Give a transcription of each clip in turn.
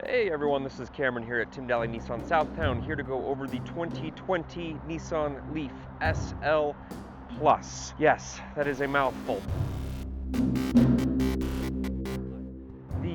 Hey everyone, this is Cameron here at Dahle Nissan Southtowne, here to go over the 2020 Nissan Leaf SL Plus. Yes, that is a mouthful.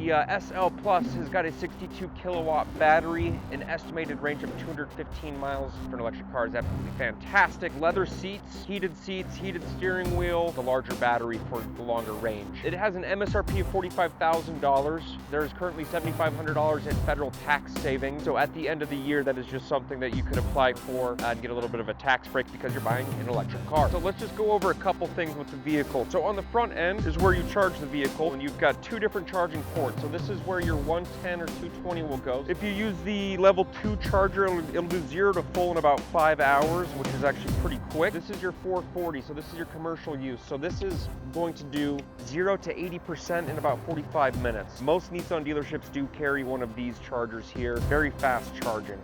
The SL Plus has got a 62 kilowatt battery, an estimated range of 215 miles for an electric car is absolutely fantastic. Leather seats, heated steering wheel, the larger battery for the longer range. It has an MSRP of $45,000. There's currently $7,500 in federal tax savings. So at the end of the year, that is just something that you could apply for and get a little bit of a tax break because you're buying an electric car. So let's just go over a couple things with the vehicle. So on the front end is where you charge the vehicle, and you've got two different charging ports. So this is where your 110 or 220 will go. If you use the level 2 charger, it'll do 0 to full in about 5 hours, which is actually pretty quick. This is your 440, so this is your commercial use. So this is going to do 0 to 80% in about 45 minutes. Most Nissan dealerships do carry one of these chargers here. Very fast charging.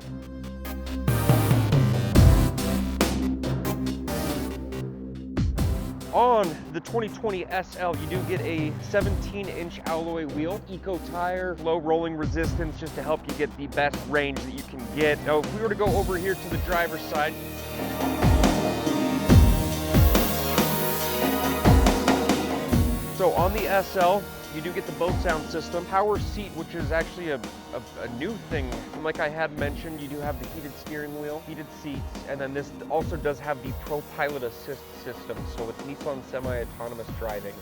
On the 2020 SL, you do get a 17-inch alloy wheel, eco tire, low rolling resistance, just to help you get the best range that you can get. Now, if we were to go over here to the driver's side, so on the SL, you do get the Bose sound system, power seat, which is actually a new thing. And like I had mentioned, you do have the heated steering wheel, heated seats, and then this also does have the Pro Pilot Assist system, so it's Nissan semi-autonomous driving.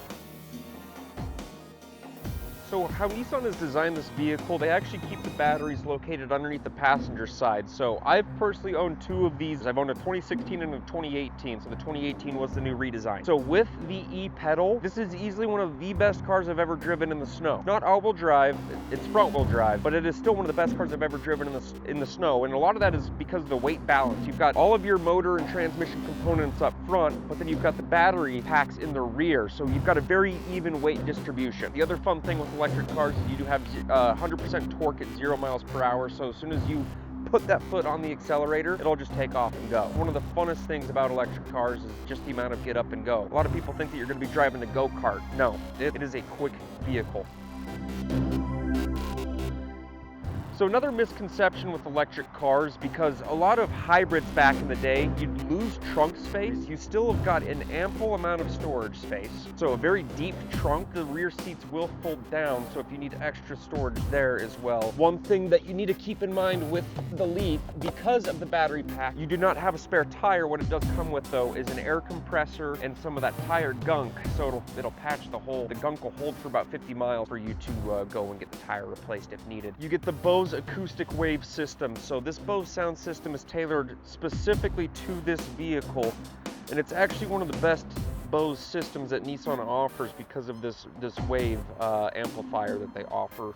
So how Nissan has designed this vehicle, they actually keep the batteries located underneath the passenger side. So I've personally owned two of these. I've owned a 2016 and a 2018. So the 2018 was the new redesign. So with the e-pedal, this is easily one of the best cars I've ever driven in the snow. Not all-wheel drive, it's front-wheel drive, but it is still one of the best cars I've ever driven in the snow. And a lot of that is because of the weight balance. You've got all of your motor and transmission components up front, but then you've got the battery packs in the rear. So you've got a very even weight distribution. The other fun thing with electric cars is you do have 100% torque at 0 miles per hour. So as soon as you put that foot on the accelerator, it'll just take off and go. One of the funnest things about electric cars is just the amount of get up and go. A lot of people think that you're going to be driving a go-kart. No, it is a quick vehicle. So another misconception with electric cars, because a lot of hybrids back in the day, you'd lose trunk space. You still have got an ample amount of storage space. So a very deep trunk, the rear seats will fold down, so if you need extra storage there as well. One thing that you need to keep in mind with the Leaf, because of the battery pack, you do not have a spare tire. What it does come with though is an air compressor and some of that tire gunk, so it'll patch the hole. The gunk will hold for about 50 miles for you to go and get the tire replaced if needed. You get the Bose acoustic wave system. So this Bose sound system is tailored specifically to this vehicle, and it's actually one of the best Bose systems that Nissan offers because of this wave amplifier that they offer.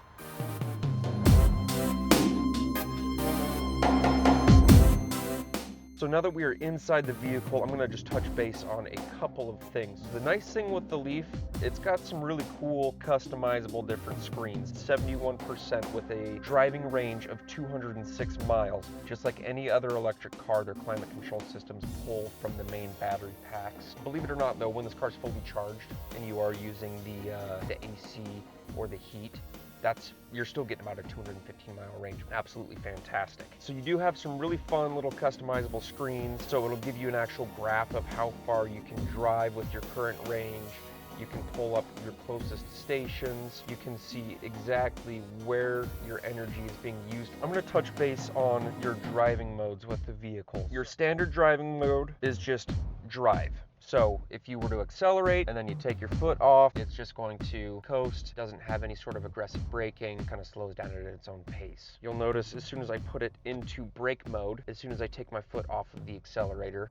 So now that we are inside the vehicle, I'm going to just touch base on a couple of things. The nice thing with the Leaf, it's got some really cool customizable different screens. 71% with a driving range of 206 miles. Just like any other electric car, their climate control systems pull from the main battery packs. Believe it or not though, when this car is fully charged and you are using the AC or the heat, you're still getting about a 215 mile range. Absolutely fantastic. So you do have some really fun little customizable screens. So it'll give you an actual graph of how far you can drive with your current range. You can pull up your closest stations. You can see exactly where your energy is being used. I'm going to touch base on your driving modes with the vehicle. Your standard driving mode is just drive. So if you were to accelerate and then you take your foot off, it's just going to coast, doesn't have any sort of aggressive braking, kind of slows down at its own pace. You'll notice as soon as I put it into brake mode, as soon as I take my foot off of the accelerator,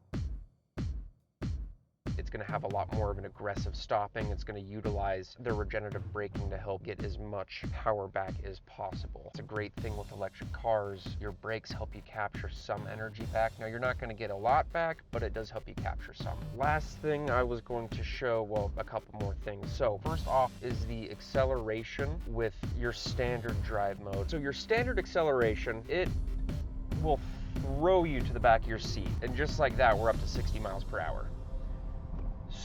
it's going to have a lot more of an aggressive stopping. It's going to utilize the regenerative braking to help get as much power back as possible. It's a great thing with electric cars. Your brakes help you capture some energy back. Now, you're not going to get a lot back, but it does help you capture some. Last thing I was going to show, well, a couple more things. So first off is the acceleration with your standard drive mode. So your standard acceleration, it will throw you to the back of your seat. And just like that, we're up to 60 miles per hour.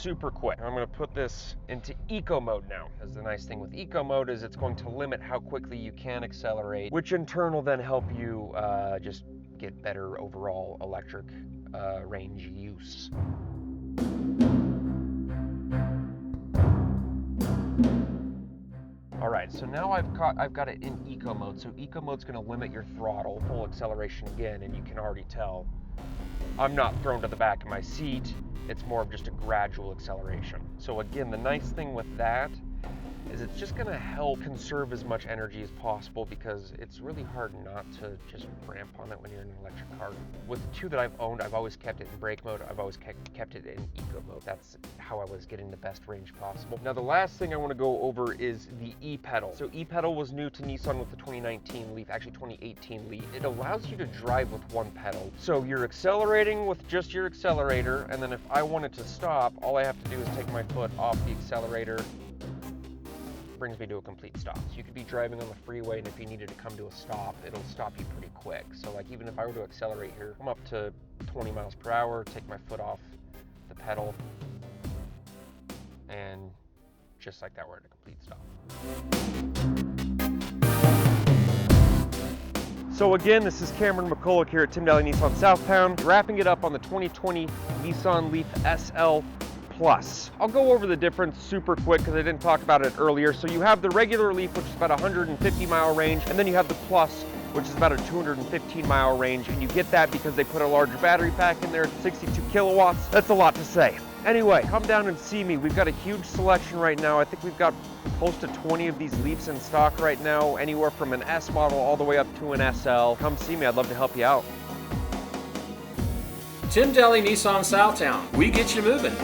super quick. I'm gonna put this into eco mode now, because the nice thing with eco mode is it's going to limit how quickly you can accelerate, which in turn will then help you just get better overall electric range use. All right, so now I've got it in eco mode. So eco mode's gonna limit your throttle, full acceleration again, and you can already tell I'm not thrown to the back of my seat. It's more of just a gradual acceleration. So again, the nice thing with that is it's just gonna help conserve as much energy as possible, because it's really hard not to just ramp on it when you're in an electric car. With the two that I've owned, I've always kept it in brake mode. I've always kept it in eco mode. That's how I was getting the best range possible. Now the last thing I wanna go over is the e-pedal. So e-pedal was new to Nissan with the 2019 Leaf, actually 2018 Leaf. It allows you to drive with one pedal. So you're accelerating with just your accelerator, and then if I wanted to stop, all I have to do is take my foot off the accelerator, brings me to a complete stop. So you could be driving on the freeway, and if you needed to come to a stop, it'll stop you pretty quick. So like even if I were to accelerate here, come up to 20 miles per hour, take my foot off the pedal, and just like that, we're at a complete stop. So again, this is Cameron McCulloch here at Dahle Nissan Southtowne, wrapping it up on the 2020 Nissan Leaf SL Plus. I'll go over the difference super quick because I didn't talk about it earlier. So you have the regular Leaf, which is about 150 mile range, and then you have the Plus, which is about a 215 mile range, and you get that because they put a larger battery pack in there, 62 kilowatts. That's a lot to say. Anyway, come down and see me. We've got a huge selection right now. I think we've got close to 20 of these Leafs in stock right now, anywhere from an S model all the way up to an SL. Come see me, I'd love to help you out. Dahle Nissan Southtowne, we get you moving.